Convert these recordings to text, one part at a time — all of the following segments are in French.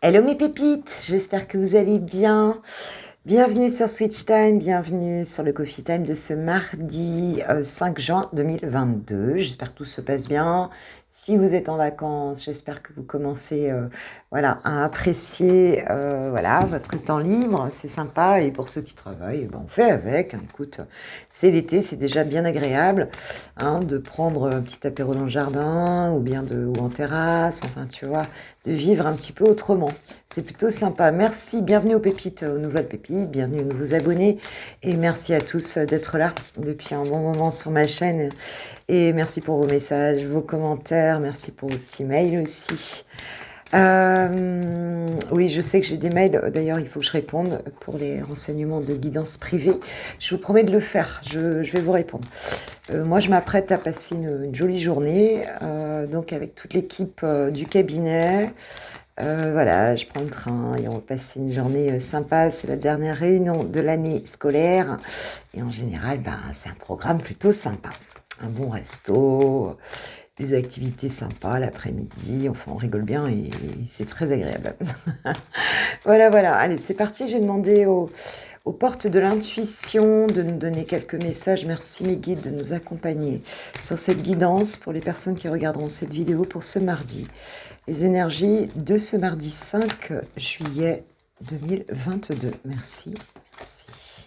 Hello mes pépites, j'espère que vous allez bien. Bienvenue sur Switch Time, bienvenue sur le Coffee Time de ce mardi 5 juin 2022. J'espère que tout se passe bien. Si vous êtes en vacances, j'espère que vous commencez voilà, à apprécier voilà, votre temps libre. C'est sympa et pour ceux qui travaillent, ben, on fait avec. Écoute, c'est l'été, c'est déjà bien agréable hein, de prendre un petit apéro dans le jardin ou bien ou en terrasse. Enfin, tu vois, de vivre un petit peu autrement. C'est plutôt sympa. Merci, bienvenue aux pépites, aux nouvelles pépites, bienvenue aux nouveaux abonnés et merci à tous d'être là depuis un bon moment sur ma chaîne et merci pour vos messages, vos commentaires, merci pour vos petits mails aussi. Oui, je sais que j'ai des mails, d'ailleurs il faut que je réponde pour les renseignements de guidance privée. Je vous promets de le faire, je vais vous répondre. Moi, je m'apprête à passer une jolie journée, donc avec toute l'équipe du cabinet. Voilà, je prends le train et on va passer une journée sympa. C'est la dernière réunion de l'année scolaire. Et en général, ben, c'est un programme plutôt sympa. Un bon resto, des activités sympas l'après-midi. Enfin, on rigole bien et c'est très agréable. Voilà, voilà. Allez, c'est parti. J'ai demandé aux portes de l'intuition de nous donner quelques messages. Merci mes guides de nous accompagner sur cette guidance pour les personnes qui regarderont cette vidéo pour ce mardi. Les énergies de ce mardi 5 juillet 2022. Merci, merci.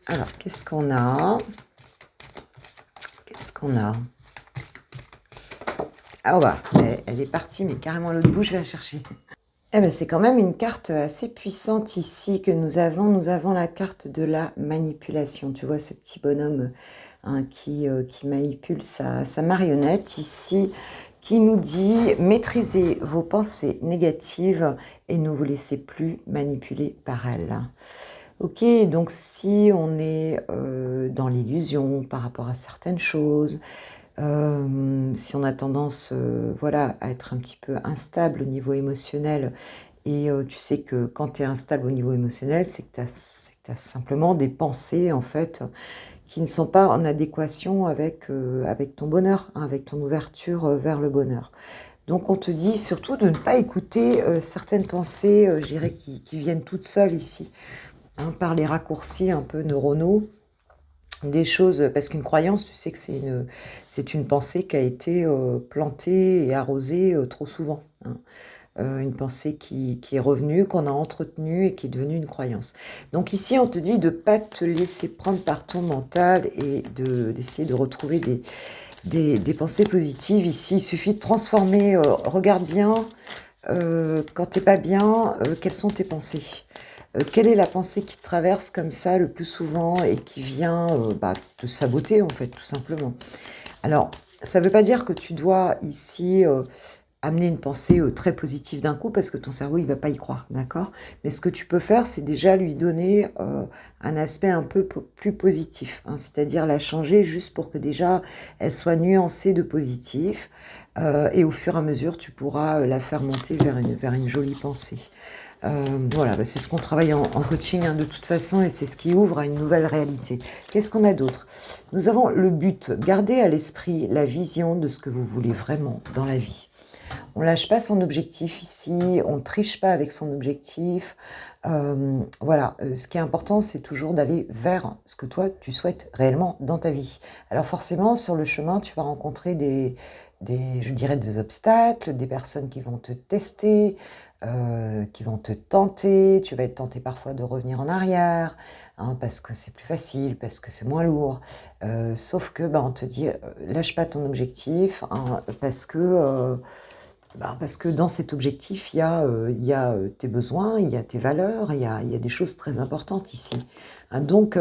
Alors, qu'est-ce qu'on a? Qu'est-ce qu'on a? Ah bah, elle est partie, mais carrément à l'autre bout, je vais la chercher. Eh ben, c'est quand même une carte assez puissante ici que nous avons. Nous avons la carte de la manipulation. Tu vois ce petit bonhomme hein, qui manipule sa marionnette ici, qui nous dit maîtrisez vos pensées négatives et ne vous laissez plus manipuler par elles. Ok, donc si on est dans l'illusion par rapport à certaines choses, si on a tendance voilà, à être un petit peu instable au niveau émotionnel, et tu sais que quand tu es instable au niveau émotionnel, c'est que tu as simplement des pensées en fait qui ne sont pas en adéquation avec ton bonheur, hein, avec ton ouverture vers le bonheur. Donc on te dit surtout de ne pas écouter certaines pensées, je dirais, qui viennent toutes seules ici, hein, par les raccourcis un peu neuronaux, des choses, parce qu'une croyance, tu sais que c'est une pensée qui a été plantée et arrosée trop souvent, hein. Une pensée qui est revenue, qu'on a entretenue et qui est devenue une croyance. Donc ici, on te dit de ne pas te laisser prendre par ton mental et d'essayer de retrouver des pensées positives. Ici, il suffit de transformer, regarde bien, quand tu n'es pas bien, quelles sont tes pensées. Quelle est la pensée qui te traverse comme ça le plus souvent et qui vient te saboter en fait, tout simplement. Alors, ça ne veut pas dire que tu dois ici amener une pensée très positive d'un coup parce que ton cerveau il va pas y croire, d'accord? Mais ce que tu peux faire, c'est déjà lui donner un aspect un peu plus positif, hein, c'est-à-dire la changer juste pour que déjà elle soit nuancée de positif et au fur et à mesure tu pourras la faire monter vers une jolie pensée. Voilà, c'est ce qu'on travaille en coaching hein, de toute façon et c'est ce qui ouvre à une nouvelle réalité. Qu'est-ce qu'on a d'autre? Nous avons le but, gardez à l'esprit la vision de ce que vous voulez vraiment dans la vie. On lâche pas son objectif ici, on ne triche pas avec son objectif. Voilà, ce qui est important, c'est toujours d'aller vers ce que toi, tu souhaites réellement dans ta vie. Alors forcément, sur le chemin, tu vas rencontrer je dirais des obstacles, des personnes qui vont te tester, qui vont te tenter. Tu vas être tenté parfois de revenir en arrière, hein, parce que c'est plus facile, parce que c'est moins lourd. Sauf que on te dit, lâche pas ton objectif, hein, parce que dans cet objectif, il y a tes besoins, il y a tes valeurs, il y a des choses très importantes ici. Hein, donc,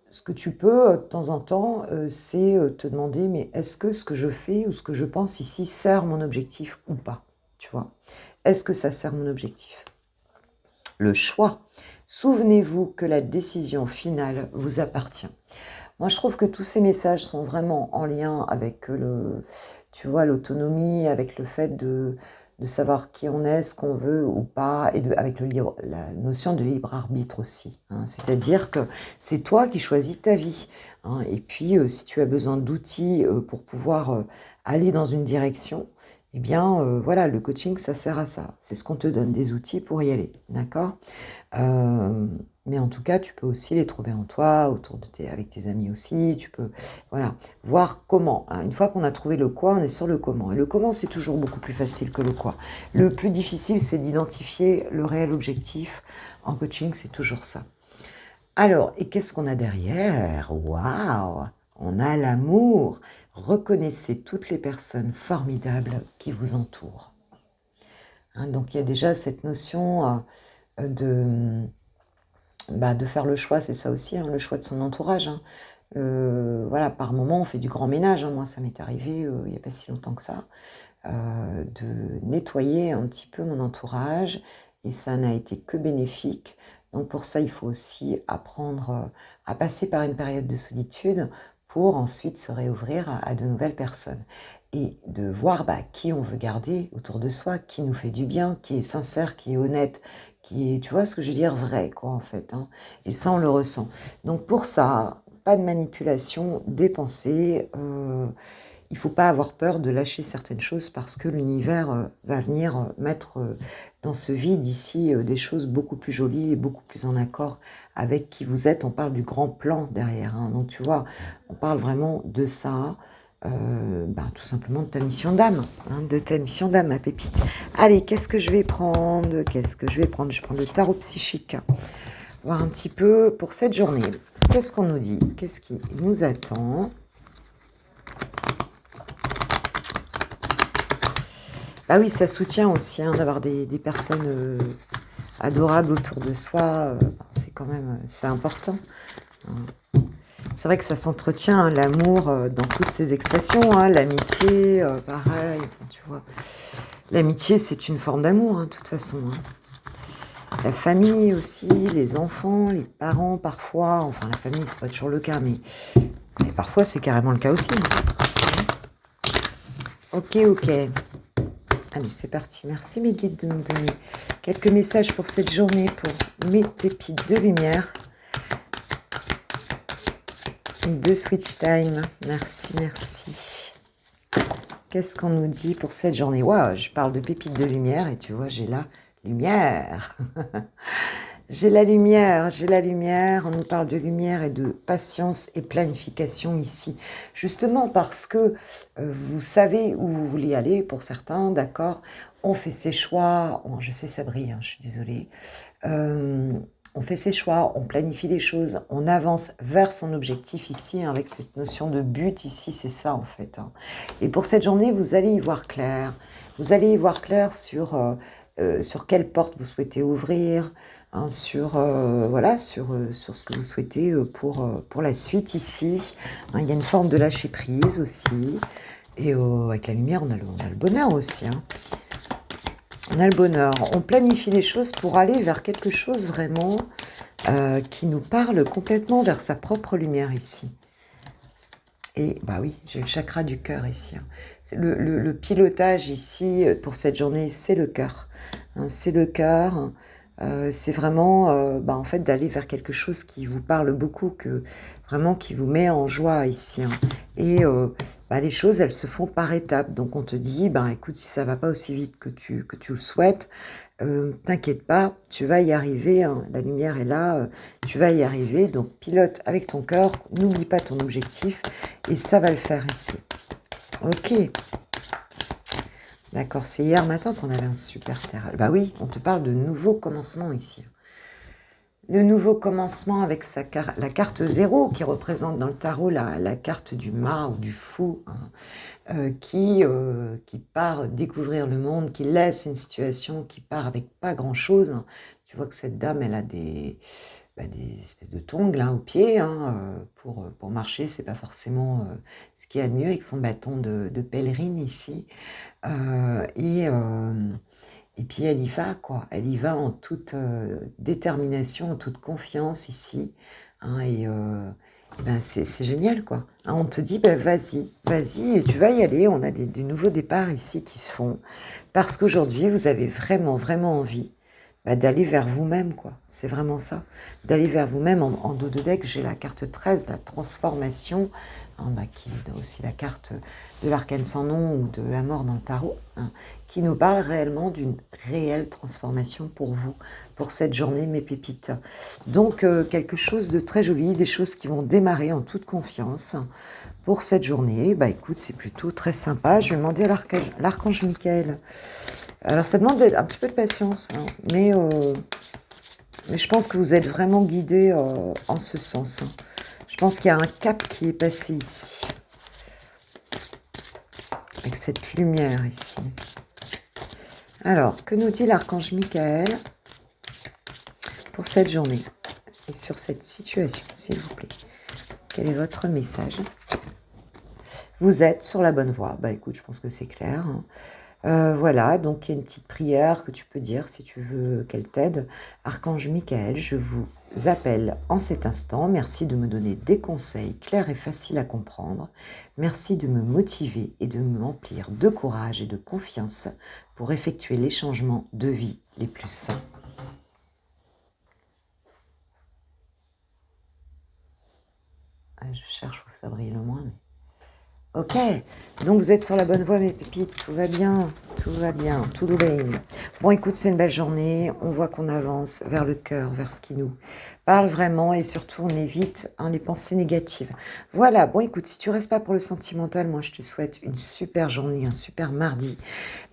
ce que tu peux, de temps en temps, c'est te demander, mais est-ce que ce que je fais ou ce que je pense ici sert mon objectif ou pas? Tu vois? Est-ce que ça sert mon objectif? Le choix. Souvenez-vous que la décision finale vous appartient. Moi, je trouve que tous ces messages sont vraiment en lien avec tu vois, l'autonomie, avec le fait de savoir qui on est, ce qu'on veut ou pas, et avec la notion de libre arbitre aussi, hein. C'est-à-dire que c'est toi qui choisis ta vie, hein. Et puis, si tu as besoin d'outils pour pouvoir aller dans une direction, eh bien, voilà, le coaching, ça sert à ça. C'est ce qu'on te donne, des outils pour y aller, d'accord? Mais en tout cas, tu peux aussi les trouver en toi, avec tes amis aussi. Tu peux, voilà, voir comment. Hein. Une fois qu'on a trouvé le quoi, on est sur le comment. Et le comment, c'est toujours beaucoup plus facile que le quoi. Le plus difficile, c'est d'identifier le réel objectif. En coaching, c'est toujours ça. Alors, et qu'est-ce qu'on a derrière? Waouh! On a l'amour. Reconnaissez toutes les personnes formidables qui vous entourent. Hein, donc, il y a déjà cette notion de faire le choix, c'est ça aussi, hein, le choix de son entourage. Hein. Voilà, par moment, on fait du grand ménage. Hein. Moi, ça m'est arrivé il n'y a pas si longtemps que ça, de nettoyer un petit peu mon entourage, et ça n'a été que bénéfique. Donc pour ça, il faut aussi apprendre à passer par une période de solitude pour ensuite se réouvrir à de nouvelles personnes. Et de voir qui on veut garder autour de soi, qui nous fait du bien, qui est sincère, qui est honnête, qui est, tu vois ce que je veux dire, vrai, quoi, en fait. Hein. Et ça, on le ressent. Donc pour ça, pas de manipulation, des pensées. Il ne faut pas avoir peur de lâcher certaines choses parce que l'univers va venir mettre dans ce vide ici des choses beaucoup plus jolies et beaucoup plus en accord avec qui vous êtes. On parle du grand plan derrière. Hein. Donc tu vois, on parle vraiment de ça. Tout simplement de ta mission d'âme, hein, de ta mission d'âme, ma pépite. Allez, qu'est-ce que je vais prendre? Je vais prendre le tarot psychique. Voir un petit peu pour cette journée. Qu'est-ce qu'on nous dit? Qu'est-ce qui nous attend? Ah oui, ça soutient aussi, hein, d'avoir des personnes adorables autour de soi. C'est quand même, c'est important. C'est vrai que ça s'entretient, hein, l'amour dans toutes ses expressions. Hein, l'amitié, pareil, tu vois. L'amitié, c'est une forme d'amour, hein, de toute façon. Hein. La famille aussi, les enfants, les parents parfois. Enfin, la famille, c'est pas toujours le cas, mais parfois, c'est carrément le cas aussi. Hein. Ok. Allez, c'est parti. Merci mes guides de nous donner quelques messages pour cette journée, pour mes pépites de lumière. De Switch Time. Merci. Qu'est-ce qu'on nous dit pour cette journée? Waouh, je parle de pépites de lumière et tu vois, j'ai la lumière. J'ai la lumière. On nous parle de lumière et de patience et planification ici. Justement parce que vous savez où vous voulez aller pour certains, d'accord? On fait ses choix. Je sais, ça brille, hein, je suis désolée. On fait ses choix, on planifie les choses, on avance vers son objectif ici, hein, avec cette notion de but ici, c'est ça en fait. Hein. Et pour cette journée, vous allez y voir clair. Vous allez y voir clair sur quelle porte vous souhaitez ouvrir, hein, sur ce que vous souhaitez pour la suite ici. Hein, il y a une forme de lâcher prise aussi. Et avec la lumière, on a le bonheur aussi. Hein. On a le bonheur. On planifie les choses pour aller vers quelque chose vraiment qui nous parle complètement vers sa propre lumière ici. Et oui, j'ai le chakra du cœur ici. Hein. Le pilotage ici pour cette journée, c'est le cœur. Hein, c'est le cœur. C'est vraiment en fait d'aller vers quelque chose qui vous parle beaucoup, vraiment qui vous met en joie ici. Hein. Et les choses, elles se font par étapes. Donc on te dit, écoute, si ça va pas aussi vite que tu le souhaites, t'inquiète pas, tu vas y arriver. Hein. La lumière est là, tu vas y arriver. Donc pilote avec ton cœur, n'oublie pas ton objectif et ça va le faire ici. Ok. D'accord, c'est hier matin qu'on avait un super terrain. Oui, on te parle de nouveau commencement ici. Le nouveau commencement avec la carte 0 qui représente dans le tarot la carte du mât ou du fou, hein, qui part découvrir le monde, qui laisse une situation, qui part avec pas grand-chose. Hein. Tu vois que cette dame, elle a des espèces de tongs là, aux pieds. Hein, pour marcher, c'est pas forcément ce qu'il y a de mieux avec son bâton de pèlerine ici. Et puis elle y va, quoi. Elle y va en toute détermination, en toute confiance ici. Hein, c'est génial, quoi. Hein, on te dit, vas-y, et tu vas y aller. On a des nouveaux départs ici qui se font. Parce qu'aujourd'hui, vous avez vraiment, vraiment envie d'aller vers vous-même, quoi. C'est vraiment ça. D'aller vers vous-même. En dos de deck, j'ai la carte 13, la transformation, hein, qui est aussi la carte de l'arcane sans nom ou de la mort dans le tarot, hein, qui nous parle réellement d'une réelle transformation pour vous, pour cette journée, mes pépites. Donc, quelque chose de très joli, des choses qui vont démarrer en toute confiance. Pour cette journée, écoute, c'est plutôt très sympa. Je vais demander à l'archange Michael. Alors, ça demande un petit peu de patience, hein, mais je pense que vous êtes vraiment guidés en ce sens. Hein. Je pense qu'il y a un cap qui est passé ici. Avec cette lumière ici. Alors, que nous dit l'archange Michael pour cette journée et sur cette situation, s'il vous plaît? Quel est votre message? Vous êtes sur la bonne voie. Écoute, je pense que c'est clair. Hein. Voilà, donc il y a une petite prière que tu peux dire si tu veux qu'elle t'aide. Archange Michael, je vous appelle en cet instant. Merci de me donner des conseils clairs et faciles à comprendre. Merci de me motiver et de m'emplir de courage et de confiance pour effectuer les changements de vie les plus sains. Je cherche où ça brille le moins, mais... Ok, donc vous êtes sur la bonne voie, mes pépites, tout va bien, tout bien. Bon, écoute, c'est une belle journée, on voit qu'on avance vers le cœur, vers ce qui nous parle vraiment, et surtout, on évite les pensées négatives. Voilà, bon, écoute, si tu restes pas pour le sentimental, moi, je te souhaite une super journée, un super mardi.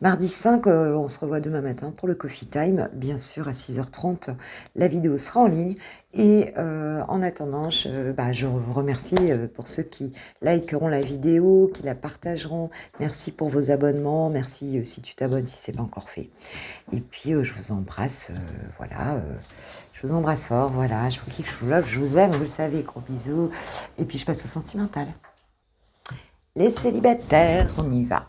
Mardi 5, on se revoit demain matin pour le Coffee Time, bien sûr, à 6h30, la vidéo sera en ligne. Et en attendant, je vous remercie pour ceux qui likeront la vidéo, qui la partageront. Merci pour vos abonnements. Merci si tu t'abonnes si ce n'est pas encore fait. Et puis, je vous embrasse. Voilà. Je vous embrasse fort. Voilà. Je vous kiffe, je vous love, je vous aime. Vous le savez. Gros bisous. Et puis, je passe au sentimental. Les célibataires, on y va.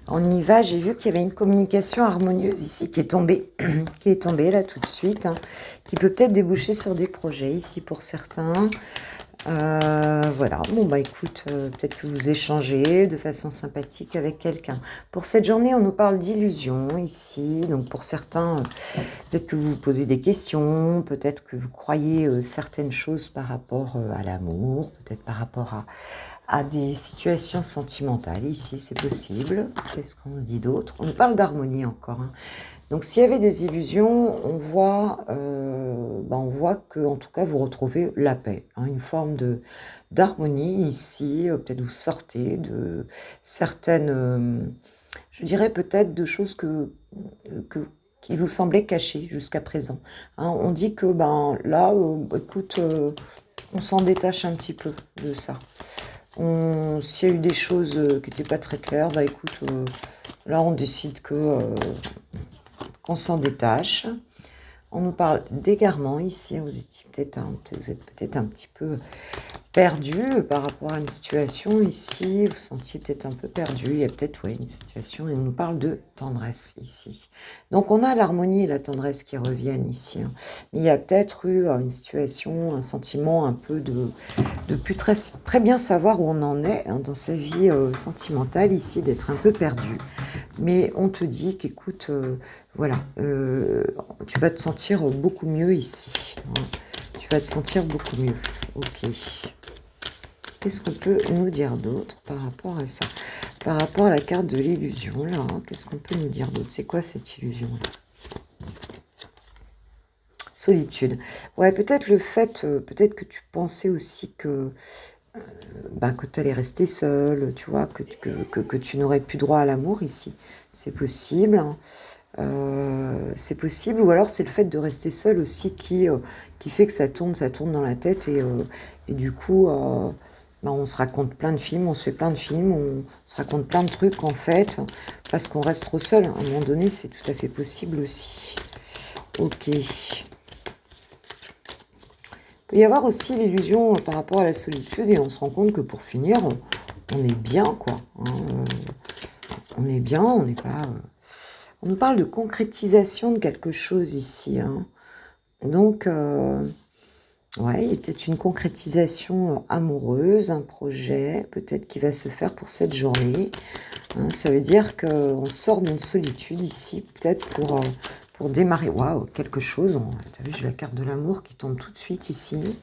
On y va, j'ai vu qu'il y avait une communication harmonieuse ici qui est tombée, là tout de suite, hein, qui peut peut-être déboucher sur des projets ici pour certains. Voilà, bon écoute, peut-être que vous échangez de façon sympathique avec quelqu'un. Pour cette journée, on nous parle d'illusions ici, donc pour certains, peut-être que vous vous posez des questions, peut-être que vous croyez certaines choses par rapport à l'amour, peut-être par rapport à des situations sentimentales. Ici, c'est possible. Qu'est-ce qu'on nous dit d'autre? On nous parle d'harmonie encore. Hein. Donc, s'il y avait des illusions, on voit que, en tout cas, vous retrouvez la paix, hein, une forme d'harmonie ici. Peut-être vous sortez de certaines, je dirais peut-être de choses qui vous semblaient cachées jusqu'à présent. Hein, on dit que, là, écoute, on s'en détache un petit peu de ça. S'il y a eu des choses qui n'étaient pas très claires, écoute, là on décide qu'on s'en détache. On nous parle d'égarement ici, vous êtes peut-être un petit peu perdu par rapport à une situation ici, vous sentiez peut-être un peu perdu, il y a peut-être une situation, et on nous parle de tendresse ici. Donc on a l'harmonie et la tendresse qui reviennent ici, hein. Mais il y a peut-être eu une situation, un sentiment un peu de plus très bien savoir où on en est dans sa vie sentimentale ici, d'être un peu perdu. Mais on te dit qu'écoute, voilà, tu vas te sentir beaucoup mieux ici, hein. Tu vas te sentir beaucoup mieux, ok. Qu'est-ce qu'on peut nous dire d'autre par rapport à ça? Par rapport à la carte de l'illusion, là, hein, qu'est-ce qu'on peut nous dire d'autre? C'est quoi cette illusion-là? Solitude. Ouais, peut-être le fait, peut-être que tu pensais aussi que tu allais rester seule, tu vois, que tu n'aurais plus droit à l'amour ici. C'est possible, hein. C'est possible, ou alors c'est le fait de rester seule aussi qui fait que ça tourne dans la tête, et du coup... on se raconte plein de films, on se fait plein de films, on se raconte plein de trucs en fait, parce qu'on reste trop seul. À un moment donné, c'est tout à fait possible aussi. Ok. Il peut y avoir aussi l'illusion par rapport à la solitude, et on se rend compte que pour finir, on est bien, quoi. Hein, on est bien, on n'est pas... On nous parle de concrétisation de quelque chose ici. Hein. Donc... ouais, il y a peut-être une concrétisation amoureuse, un projet, peut-être qui va se faire pour cette journée. Hein, ça veut dire qu'on sort d'une solitude ici, peut-être pour démarrer. Waouh, quelque chose. Tu as vu, j'ai la carte de l'amour qui tombe tout de suite ici.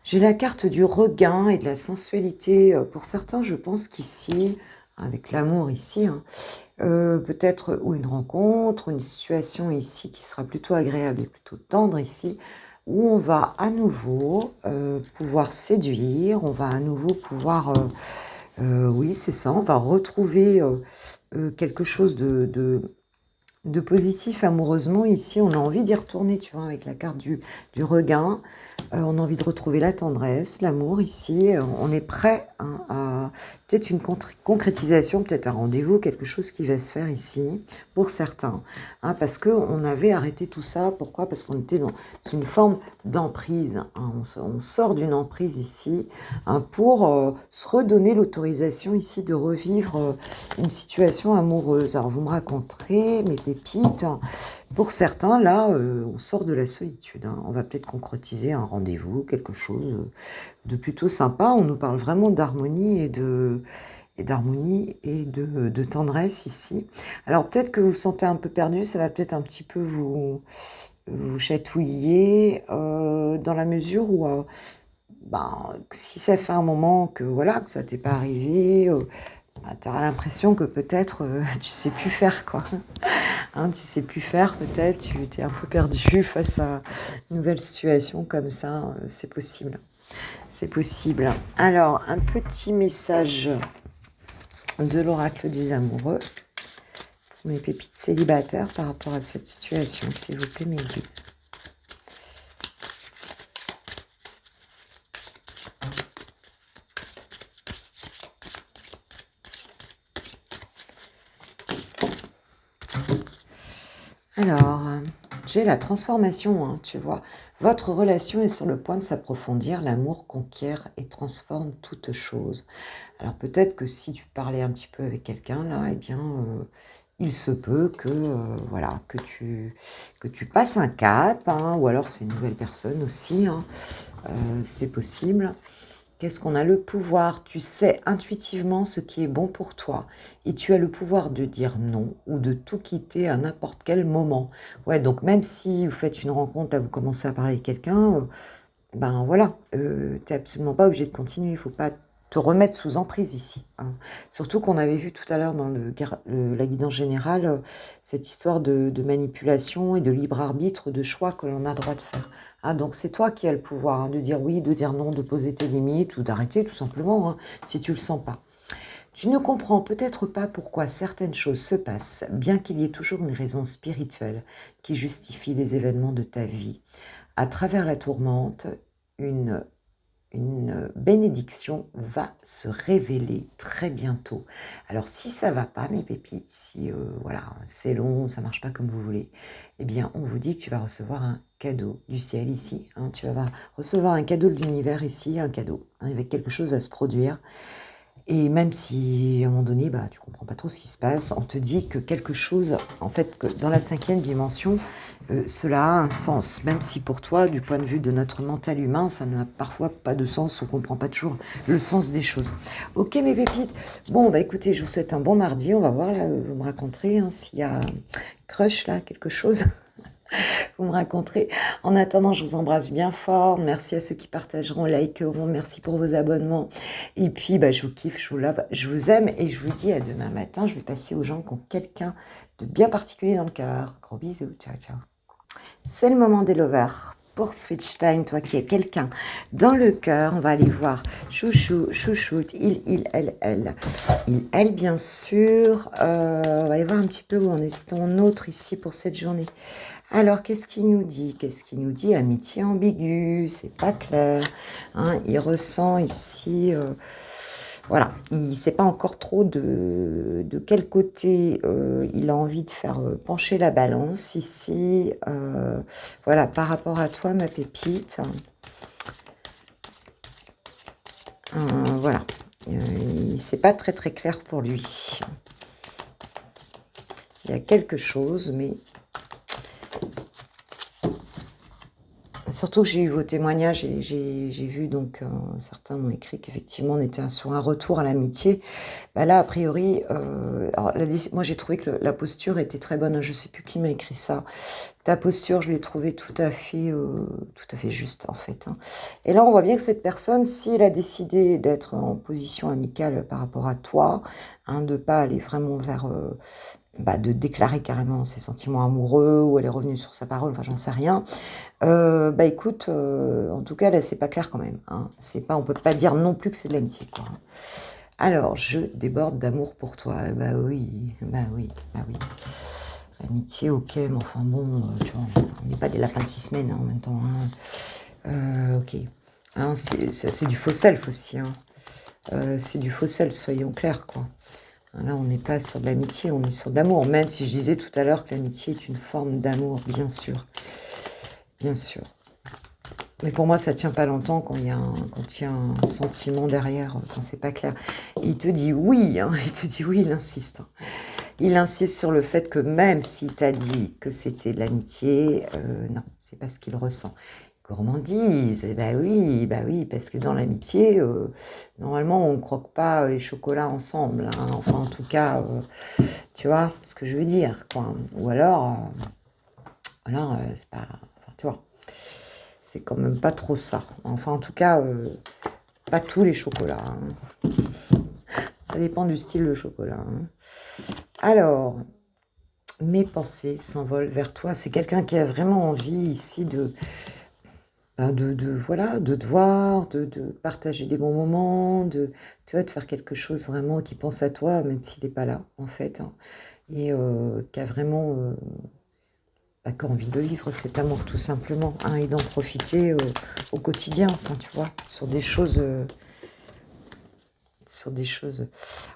J'ai la carte du regain et de la sensualité. Pour certains, je pense qu'ici, avec l'amour ici, hein, peut-être ou une rencontre, une situation ici qui sera plutôt agréable et plutôt tendre ici, où on va à nouveau pouvoir séduire, on va à nouveau pouvoir, oui c'est ça, on va retrouver quelque chose de positif amoureusement. Ici, on a envie d'y retourner, tu vois, avec la carte du regain. On a envie de retrouver la tendresse, l'amour ici. On est prêt hein, à peut-être une concrétisation, peut-être un rendez-vous, quelque chose qui va se faire ici, pour certains. Hein, parce qu'on avait arrêté tout ça. Pourquoi? Parce qu'on était dans une forme d'emprise. Hein. On sort d'une emprise ici hein, pour se redonner l'autorisation ici de revivre une situation amoureuse. Alors, vous me raconterez mes pépites. Pour certains, là, on sort de la solitude. Hein. On va peut-être concrétiser un rendez-vous, quelque chose de plutôt sympa. On nous parle vraiment d'harmonie et de tendresse ici. Alors peut-être que vous vous sentez un peu perdu, ça va peut-être un petit peu vous chatouiller dans la mesure où si ça fait un moment que voilà que ça t'est pas arrivé, tu auras l'impression que peut-être tu sais plus faire quoi. Hein, tu sais plus faire peut-être, tu es un peu perdu face à une nouvelle situation comme ça, c'est possible. C'est possible. Alors, un petit message de l'oracle des amoureux pour mes pépites célibataires par rapport à cette situation, s'il vous plaît, mes guides. Alors, j'ai la transformation, hein, tu vois. Votre relation est sur le point de s'approfondir. L'amour conquiert et transforme toute chose. Alors, peut-être que si tu parlais un petit peu avec quelqu'un, là, eh bien, il se peut que, voilà, que tu passes un cap, hein, ou alors c'est une nouvelle personne aussi, hein, c'est possible. Qu'est-ce qu'on a le pouvoir? Tu sais intuitivement ce qui est bon pour toi. Et tu as le pouvoir de dire non ou de tout quitter à n'importe quel moment. Ouais, donc même si vous faites une rencontre, là, vous commencez à parler avec quelqu'un, ben voilà, tu n'es absolument pas obligé de continuer. Il ne faut pas te remettre sous emprise ici. Hein. Surtout qu'on avait vu tout à l'heure dans la guidance générale, cette histoire de manipulation et de libre arbitre, de choix que l'on a le droit de faire. Ah, donc c'est toi qui as le pouvoir hein, de dire oui, de dire non, de poser tes limites ou d'arrêter tout simplement hein, si tu le sens pas. Tu ne comprends peut-être pas pourquoi certaines choses se passent, bien qu'il y ait toujours une raison spirituelle qui justifie les événements de ta vie. À travers la tourmente, une bénédiction va se révéler très bientôt. Alors si ça va pas mes pépites, si voilà c'est long, ça marche pas comme vous voulez, eh bien on vous dit que tu vas recevoir un cadeau du ciel ici. Hein, tu vas recevoir un cadeau de l'univers ici, un cadeau hein, avec quelque chose à se produire. Et même si à un moment donné, tu comprends pas trop ce qui se passe, on te dit que quelque chose, en fait, que dans la 5e dimension, cela a un sens. Même si pour toi, du point de vue de notre mental humain, ça n'a parfois pas de sens, on comprend pas toujours le sens des choses. Ok mes pépites. Bon, écoutez, je vous souhaite un bon mardi. On va voir là, vous me raconterez hein, s'il y a crush là, quelque chose. Vous me raconterez. En attendant, je vous embrasse bien fort. Merci à ceux qui partageront, likeront. Merci pour vos abonnements. Et puis, je vous kiffe, je vous love, je vous aime. Et je vous dis à demain matin. Je vais passer aux gens qui ont quelqu'un de bien particulier dans le cœur. Gros bisous. Ciao, ciao. C'est le moment des lovers. Pour Switch Time, toi qui es quelqu'un dans le cœur, on va aller voir chouchou, chouchoute, elle, bien sûr. On va aller voir un petit peu où on est ton autre ici pour cette journée. Alors, qu'est-ce qu'il nous dit? Qu'est-ce qu'il nous dit? Amitié ambiguë, c'est pas clair. Hein, il ressent ici... voilà, il ne sait pas encore trop de quel côté il a envie de faire pencher la balance ici. Voilà, par rapport à toi, ma pépite. Voilà, c'est pas très très clair pour lui. Il y a quelque chose, mais Surtout que j'ai eu vos témoignages et j'ai vu, donc, certains m'ont écrit qu'effectivement on était sur un retour à l'amitié. Bah là, a priori, alors, moi j'ai trouvé que la posture était très bonne, hein. Je sais plus qui m'a écrit ça. Ta posture, je l'ai trouvée tout à fait juste en fait, hein. Et là, on voit bien que cette personne, si elle a décidé d'être en position amicale par rapport à toi, hein, de pas aller vraiment vers, de déclarer carrément ses sentiments amoureux, ou elle est revenue sur sa parole, enfin j'en sais rien. Écoute, en tout cas là c'est pas clair quand même, hein. C'est pas, on peut pas dire non plus que c'est de l'amitié, quoi, hein. Alors, je déborde d'amour pour toi. Bah oui, bah oui, bah oui. L'amitié, ok, mais enfin bon, tu vois, on n'est pas des lapins de 6 semaines, hein, en même temps, hein. Ok. Hein, c'est du faux self aussi, hein. C'est du faux self, soyons clairs, quoi. Là, on n'est pas sur de l'amitié, on est sur de l'amour. Même si je disais tout à l'heure que l'amitié est une forme d'amour, bien sûr. Bien sûr. Mais pour moi, ça tient pas longtemps quand il y a un sentiment derrière, quand c'est pas clair. Il te dit oui, hein, il te dit oui, il insiste, hein. Il insiste sur le fait que même s'il t'a dit que c'était de l'amitié, non, c'est pas ce qu'il ressent. Gourmandise, bah oui, parce que dans l'amitié, normalement, on croque pas les chocolats ensemble, hein. Enfin, en tout cas, tu vois ce que je veux dire, quoi. Ou alors, c'est pas... Enfin, tu vois, c'est quand même pas trop ça. Enfin, en tout cas, pas tous les chocolats, hein. Ça dépend du style de chocolat, hein. Alors, mes pensées s'envolent vers toi. C'est quelqu'un qui a vraiment envie ici voilà, de te voir, de partager des bons moments, tu vois, de faire quelque chose vraiment qui pense à toi, même s'il n'est pas là, en fait, hein. Et qui a vraiment qui a envie de vivre cet amour, tout simplement, hein, et d'en profiter au quotidien, enfin, tu vois, sur des choses...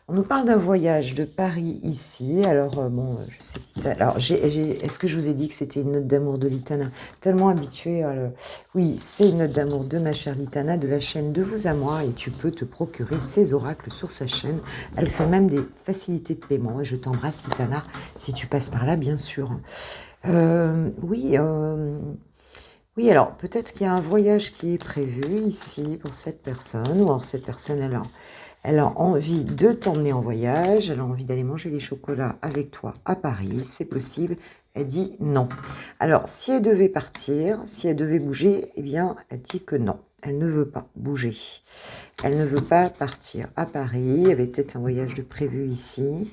On nous parle d'un voyage de Paris ici. Alors, bon, je sais. Alors, est-ce que je vous ai dit que c'était une note d'amour de Litana? Tellement habituée à le... Oui, c'est une note d'amour de ma chère Litana, de la chaîne De Vous à Moi, et tu peux te procurer ses oracles sur sa chaîne. Elle fait même des facilités de paiement. Et je t'embrasse, Litana, si tu passes par là, bien sûr. Oui, oui, alors peut-être qu'il y a un voyage qui est prévu ici pour cette personne, ou alors cette personne, elle a envie de t'emmener en voyage, elle a envie d'aller manger les chocolats avec toi à Paris, c'est possible. Elle dit non. Alors, si elle devait partir, si elle devait bouger, eh bien, elle dit que non. Elle ne veut pas bouger. Elle ne veut pas partir à Paris. Il y avait peut-être un voyage de prévu ici,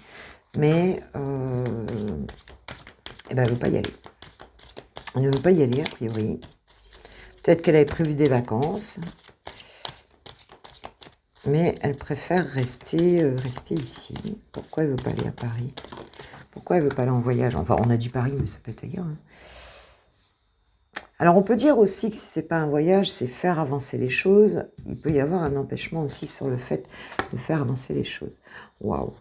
mais elle ne veut pas y aller. Elle ne veut pas y aller, a priori. Peut-être qu'elle avait prévu des vacances, mais elle préfère rester ici. Pourquoi elle ne veut pas aller à Paris? Pourquoi elle ne veut pas aller en voyage? Enfin, on a dit Paris, mais ça peut être ailleurs, hein. Alors, on peut dire aussi que si ce n'est pas un voyage, c'est faire avancer les choses. Il peut y avoir un empêchement aussi sur le fait de faire avancer les choses. Waouh!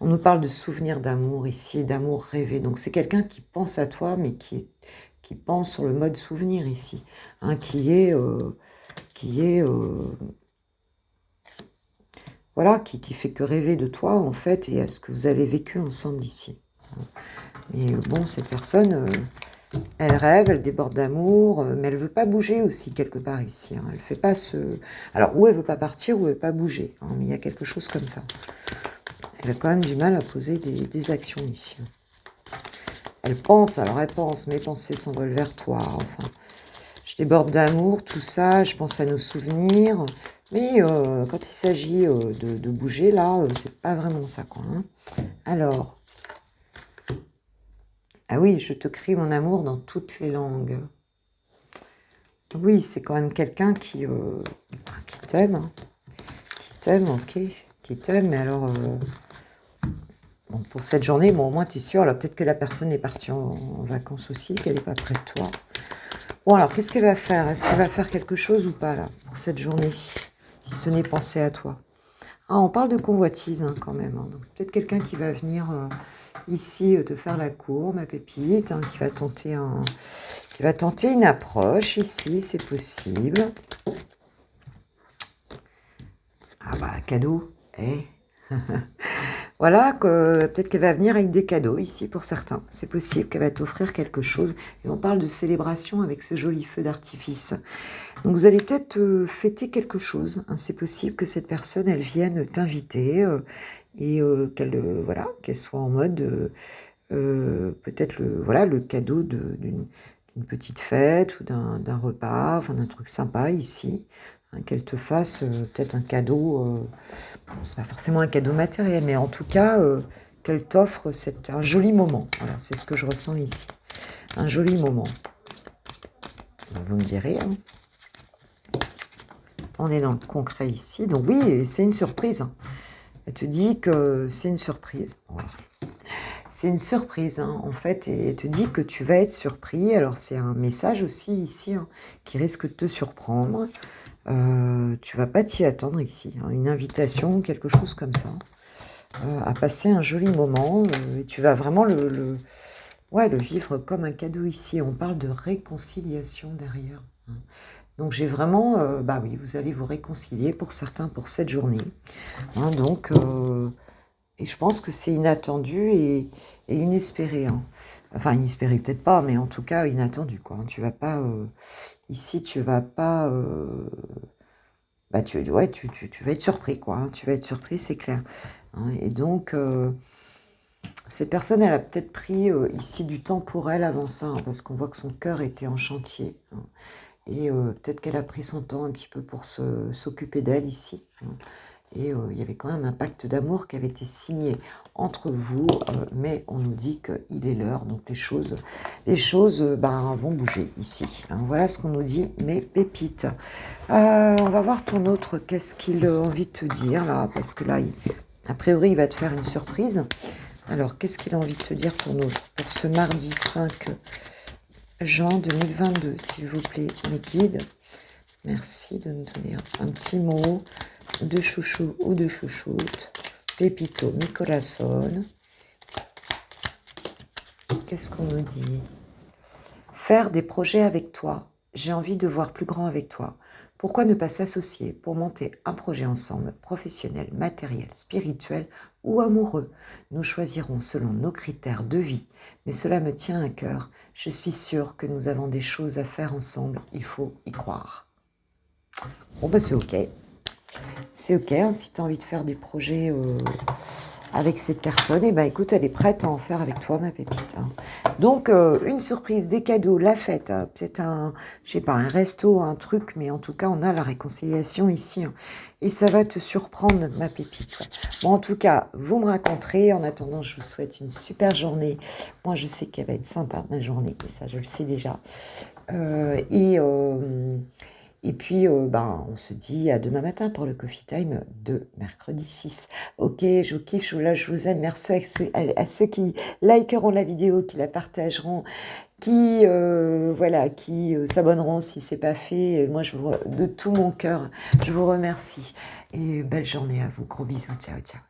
On nous parle de souvenirs d'amour ici, d'amour rêvé. Donc, c'est quelqu'un qui pense à toi, mais qui pense sur le mode souvenir ici, hein, voilà, qui fait que rêver de toi, en fait, et à ce que vous avez vécu ensemble ici. Mais bon, cette personne, elle rêve, elle déborde d'amour, mais elle veut pas bouger aussi, quelque part ici, hein. Elle fait pas ce... Alors, ou elle veut pas partir, ou elle veut pas bouger, hein, mais il y a quelque chose comme ça. Elle a quand même du mal à poser des actions ici. Elle pense, mes pensées s'envolent vers toi, enfin... Je déborde d'amour, tout ça, je pense à nos souvenirs. Mais quand il s'agit de bouger, là, c'est pas vraiment ça, quoi, hein. Alors, ah oui, je te crie mon amour dans toutes les langues. Oui, c'est quand même quelqu'un qui t'aime, hein. Qui t'aime, ok, qui t'aime, mais alors... Bon, pour cette journée, bon, au moins, tu es sûr. Alors, peut-être que la personne est partie en vacances aussi, qu'elle n'est pas près de toi. Bon, alors, qu'est-ce qu'elle va faire? Est-ce qu'elle va faire quelque chose ou pas, là, pour cette journée? Si ce n'est penser à toi. Ah, on parle de convoitise, hein, quand même, hein. Donc, c'est peut-être quelqu'un qui va venir ici te faire la cour, ma pépite, hein, qui va tenter une approche ici, c'est possible. Ah bah, cadeau, eh. Voilà, peut-être qu'elle va venir avec des cadeaux ici pour certains. C'est possible qu'elle va t'offrir quelque chose. Et on parle de célébration avec ce joli feu d'artifice. Donc vous allez peut-être fêter quelque chose, hein. C'est possible que cette personne, elle vienne t'inviter et voilà, qu'elle soit en mode peut-être le cadeau d'une petite fête ou d'un repas, enfin d'un truc sympa ici, hein, qu'elle te fasse peut-être un cadeau, c'est pas forcément un cadeau matériel, mais en tout cas qu'elle t'offre un joli moment. Voilà, c'est ce que je ressens ici, un joli moment. Vous me direz, hein. On est dans le concret ici, donc oui, c'est une surprise, hein. Elle te dit que c'est une surprise. Voilà. C'est une surprise, hein, en fait, et elle te dit que tu vas être surpris. Alors, c'est un message aussi ici, hein, qui risque de te surprendre. Tu vas pas t'y attendre ici, hein, une invitation, quelque chose comme ça, à passer un joli moment. Et tu vas vraiment le vivre comme un cadeau ici. On parle de réconciliation derrière, hein. Donc, j'ai vraiment, bah oui, vous allez vous réconcilier pour certains pour cette journée, hein, donc... Et je pense que c'est inattendu et inespéré, hein. Enfin, inespéré peut-être pas, mais en tout cas inattendu, quoi. Tu vas pas... ici, tu vas pas... bah, tu vas être surpris, quoi, hein. Tu vas être surpris, c'est clair, hein. Et donc, cette personne, elle a peut-être pris ici du temps pour elle avant ça, hein, parce qu'on voit que son cœur était en chantier, hein. Et peut-être qu'elle a pris son temps un petit peu pour s'occuper d'elle ici, hein. Et il y avait quand même un pacte d'amour qui avait été signé entre vous, mais on nous dit qu'il est l'heure, donc les choses vont bouger ici, hein. Voilà ce qu'on nous dit, mes pépites. On va voir ton autre, qu'est-ce qu'il a envie de te dire là, parce que là, a priori, il va te faire une surprise. Alors, qu'est-ce qu'il a envie de te dire ton autre pour ce mardi 5 juin 2022, s'il vous plaît, mes guides. Merci de nous donner un petit mot de chouchou ou de chouchoute. Pépito Micolason. Qu'est-ce qu'on nous dit? Faire des projets avec toi. J'ai envie de voir plus grand avec toi. Pourquoi ne pas s'associer pour monter un projet ensemble, professionnel, matériel, spirituel ou amoureux? Nous choisirons selon nos critères de vie, mais cela me tient à cœur. Je suis sûre que nous avons des choses à faire ensemble. Il faut y croire. Bon, bah c'est ok. C'est ok, hein, si tu as envie de faire des projets avec cette personne, et ben écoute, elle est prête à en faire avec toi, ma pépite, hein. Donc, une surprise, des cadeaux, la fête, hein, peut-être je sais pas, un resto, un truc, mais en tout cas, on a la réconciliation ici, hein, et ça va te surprendre, ma pépite. Bon, en tout cas, vous me raconterez. En attendant, je vous souhaite une super journée. Moi, je sais qu'elle va être sympa, ma journée, et ça, je le sais déjà. Et puis, on se dit à demain matin pour le Coffee Time de mercredi 6. Ok, je vous kiffe, je vous aime. Merci à ceux qui likeront la vidéo, qui la partageront, qui s'abonneront si ce n'est pas fait. Moi, de tout mon cœur, je vous remercie. Et belle journée à vous. Gros bisous. Ciao, ciao.